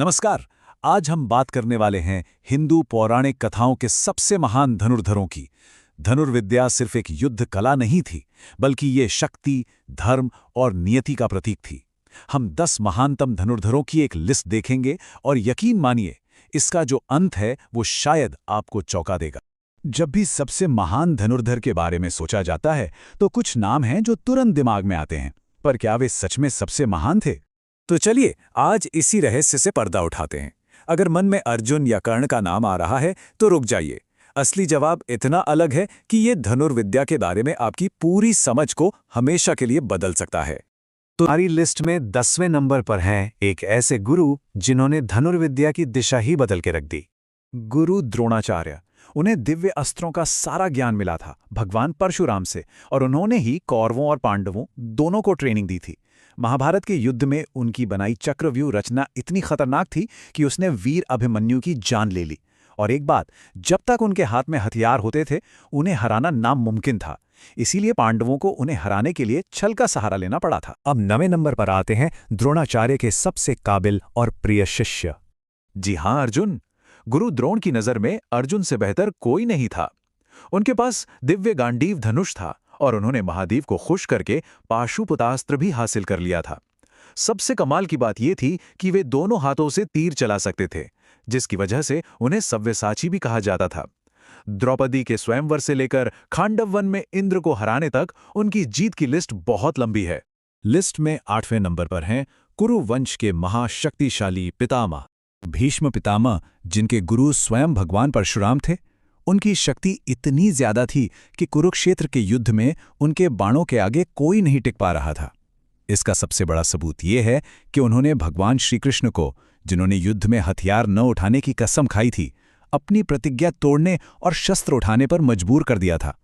नमस्कार। आज हम बात करने वाले हैं हिंदू पौराणिक कथाओं के सबसे महान धनुर्धरों की। धनुर्विद्या सिर्फ एक युद्ध कला नहीं थी, बल्कि ये शक्ति, धर्म और नियति का प्रतीक थी। हम 10 महानतम धनुर्धरों की एक लिस्ट देखेंगे और यकीन मानिए, इसका जो अंत है वो शायद आपको चौंका देगा। जब भी सबसे महान धनुर्धर के बारे में सोचा जाता है तो कुछ नाम हैं जो तुरंत दिमाग में आते हैं, पर क्या वे सच में सबसे महान थे? तो चलिए आज इसी रहस्य से पर्दा उठाते हैं। अगर मन में अर्जुन या कर्ण का नाम आ रहा है तो रुक जाइए। असली जवाब इतना अलग है कि ये धनुर्विद्या के बारे में आपकी पूरी समझ को हमेशा के लिए बदल सकता है। तो हमारी लिस्ट में 10वें नंबर पर हैं एक ऐसे गुरु जिन्होंने धनुर्विद्या की दिशा ही बदल के रख दी। गुरु द्रोणाचार्य। उन्हें दिव्य अस्त्रों का सारा ज्ञान मिला था भगवान परशुराम से, और उन्होंने ही कौरवों और पांडवों दोनों को ट्रेनिंग दी थी। महाभारत के युद्ध में उनकी बनाई चक्रव्यूह रचना इतनी खतरनाक थी कि उसने वीर अभिमन्यु की जान ले ली। और एक बात, जब तक उनके हाथ में हथियार होते थे उन्हें हराना नामुमकिन था। इसीलिए पांडवों को उन्हें हराने के लिए छल का सहारा लेना पड़ा था। अब 9वें नंबर पर आते हैं द्रोणाचार्य के सबसे काबिल और प्रिय शिष्य। जी हाँ, अर्जुन। गुरु द्रोण की नजर में अर्जुन से बेहतर कोई नहीं था। उनके पास दिव्य गांडीव धनुष था और उन्होंने महादेव को खुश करके पाशुपतास्त्र भी हासिल कर लिया था। सबसे कमाल की बात यह थी कि वे दोनों हाथों से तीर चला सकते थे, जिसकी वजह से उन्हें सव्यसाची भी कहा जाता था। द्रौपदी के स्वयंवर से लेकर खांडव वन में इंद्र को हराने तक उनकी जीत की लिस्ट बहुत लंबी है। लिस्ट में 8वें नंबर पर हैं कुरु वंश के महाशक्तिशाली पितामह भीष्म पितामह, जिनके गुरु स्वयं भगवान परशुराम थे। उनकी शक्ति इतनी ज्यादा थी कि कुरुक्षेत्र के युद्ध में उनके बाणों के आगे कोई नहीं टिक पा रहा था। इसका सबसे बड़ा सबूत ये है कि उन्होंने भगवान श्रीकृष्ण को, जिन्होंने युद्ध में हथियार न उठाने की कसम खाई थी, अपनी प्रतिज्ञा तोड़ने और शस्त्र उठाने पर मजबूर कर दिया था।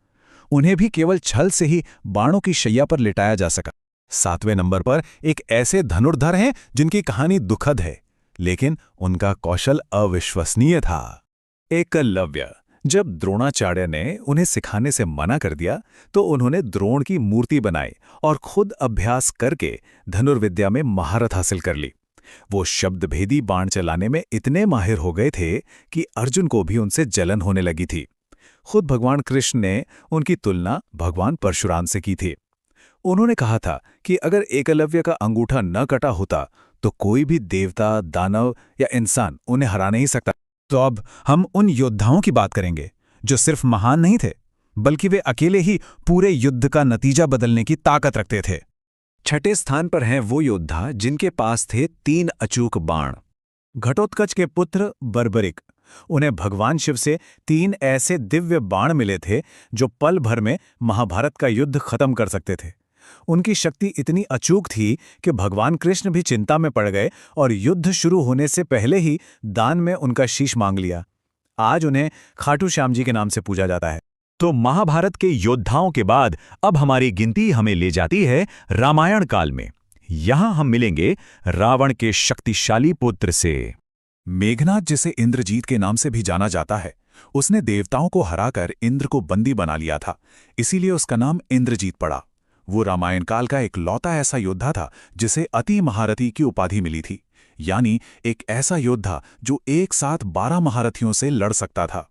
उन्हें भी केवल छल से ही बाणों की शैया पर लिटाया जा सका। 7वें नंबर पर एक ऐसे धनुर्धर हैं जिनकी कहानी दुखद है, लेकिन उनका कौशल अविश्वसनीय था। एकलव्य। जब द्रोणाचार्य ने उन्हें सिखाने से मना कर दिया तो उन्होंने द्रोण की मूर्ति बनाई और खुद अभ्यास करके धनुर्विद्या में महारत हासिल कर ली। वो शब्दभेदी बाण चलाने में इतने माहिर हो गए थे कि अर्जुन को भी उनसे जलन होने लगी थी। खुद भगवान कृष्ण ने उनकी तुलना भगवान परशुराम से की थी। उन्होंने कहा था कि अगर एकलव्य का अंगूठा न कटा होता तो कोई भी देवता, दानव या इंसान उन्हें हरा नहीं सकता। तो अब हम उन योद्धाओं की बात करेंगे जो सिर्फ महान नहीं थे, बल्कि वे अकेले ही पूरे युद्ध का नतीजा बदलने की ताकत रखते थे। 6ठे स्थान पर हैं वो योद्धा जिनके पास थे 3 अचूक बाण। घटोत्कच के पुत्र बर्बरिक। उन्हें भगवान शिव से 3 ऐसे दिव्य बाण मिले थे जो पल भर में महाभारत का युद्ध खत्म कर सकते थे। उनकी शक्ति इतनी अचूक थी कि भगवान कृष्ण भी चिंता में पड़ गए और युद्ध शुरू होने से पहले ही दान में उनका शीश मांग लिया। आज उन्हें खाटू श्याम जी के नाम से पूजा जाता है। तो महाभारत के योद्धाओं के बाद अब हमारी गिनती हमें ले जाती है रामायण काल में। यहां हम मिलेंगे रावण के शक्तिशाली पुत्र से। मेघनाद, जिसे इंद्रजीत के नाम से भी जाना जाता है, उसने देवताओं को हराकर इंद्र को बंदी बना लिया था, इसीलिए उसका नाम इंद्रजीत पड़ा। वो रामायण काल का एक लौता ऐसा योद्धा था जिसे अति महारथी की उपाधि मिली थी, यानी एक ऐसा योद्धा जो एक साथ 12 महारथियों से लड़ सकता था।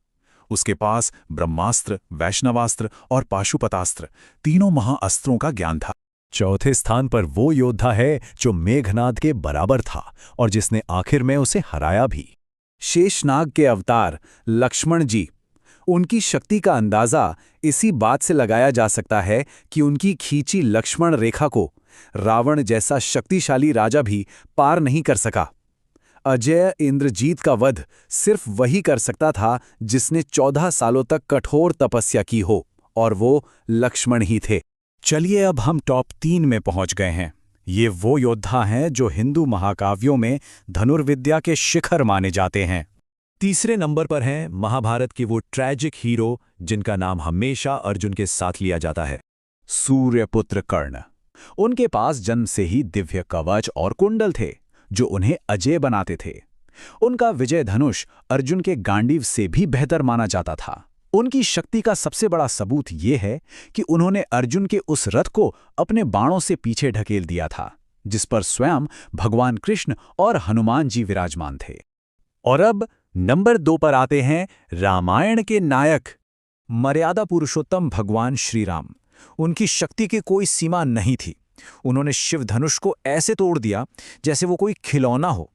उसके पास ब्रह्मास्त्र, वैष्णवास्त्र और पाशुपतास्त्र तीनों महाअस्त्रों का ज्ञान था। चौथे स्थान पर वो योद्धा है जो मेघनाद के बराबर था और जिसने आखिर में उसे हराया भी। शेषनाग के अवतार लक्ष्मण जी। उनकी शक्ति का अंदाजा इसी बात से लगाया जा सकता है कि उनकी खींची लक्ष्मण रेखा को रावण जैसा शक्तिशाली राजा भी पार नहीं कर सका। अजय इंद्रजीत का वध सिर्फ वही कर सकता था जिसने 14 सालों तक कठोर तपस्या की हो, और वो लक्ष्मण ही थे। चलिए अब हम टॉप 3 में पहुंच गए हैं। ये वो योद्धा हैं जो हिंदू महाकाव्यों में धनुर्विद्या के शिखर माने जाते हैं। तीसरे नंबर पर हैं महाभारत के वो ट्रैजिक हीरो जिनका नाम हमेशा अर्जुन के साथ लिया जाता है, सूर्यपुत्र कर्ण। उनके पास जन्म से ही दिव्य कवच और कुंडल थे जो उन्हें अजेय बनाते थे। उनका विजय धनुष अर्जुन के गांडीव से भी बेहतर माना जाता था। उनकी शक्ति का सबसे बड़ा सबूत ये है कि उन्होंने अर्जुन के उस रथ को अपने बाणों से पीछे ढकेल दिया था, जिस पर स्वयं भगवान कृष्ण और हनुमान जी विराजमान थे। और अब नंबर 2 पर आते हैं रामायण के नायक, मर्यादा पुरुषोत्तम भगवान श्री राम। उनकी शक्ति की कोई सीमा नहीं थी। उन्होंने शिव धनुष को ऐसे तोड़ दिया जैसे वो कोई खिलौना हो।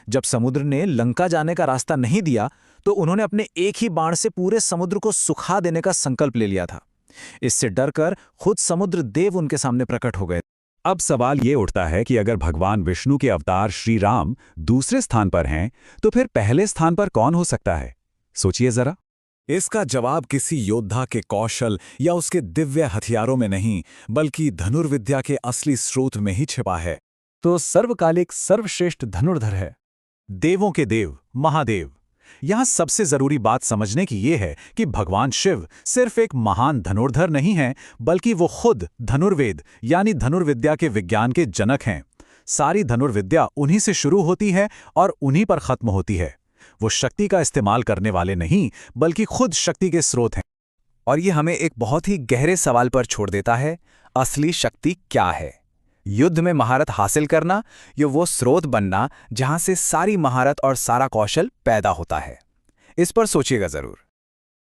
जब समुद्र ने लंका जाने का रास्ता नहीं दिया तो उन्होंने अपने एक ही बाण से पूरे समुद्र को सुखा देने का संकल्प ले लिया था। इससे डरकर खुद समुद्र देव उनके सामने प्रकट हो गए। अब सवाल ये उठता है कि अगर भगवान विष्णु के अवतार श्री राम दूसरे स्थान पर हैं, तो फिर पहले स्थान पर कौन हो सकता है? सोचिए जरा। इसका जवाब किसी योद्धा के कौशल या उसके दिव्य हथियारों में नहीं, बल्कि धनुर्विद्या के असली स्रोत में ही छिपा है। तो सर्वकालिक सर्वश्रेष्ठ धनुर्धर है देवों के देव महादेव। यहां सबसे जरूरी बात समझने की ये है कि भगवान शिव सिर्फ एक महान धनुर्धर नहीं हैं, बल्कि वो खुद धनुर्वेद यानी धनुर्विद्या के विज्ञान के जनक हैं। सारी धनुर्विद्या उन्हीं से शुरू होती है और उन्हीं पर खत्म होती है। वो शक्ति का इस्तेमाल करने वाले नहीं, बल्कि खुद शक्ति के स्रोत हैं। और ये हमें एक बहुत ही गहरे सवाल पर छोड़ देता है, असली शक्ति क्या है? युद्ध में महारत हासिल करना या वो स्रोत बनना जहां से सारी महारत और सारा कौशल पैदा होता है? इस पर सोचिएगा जरूर।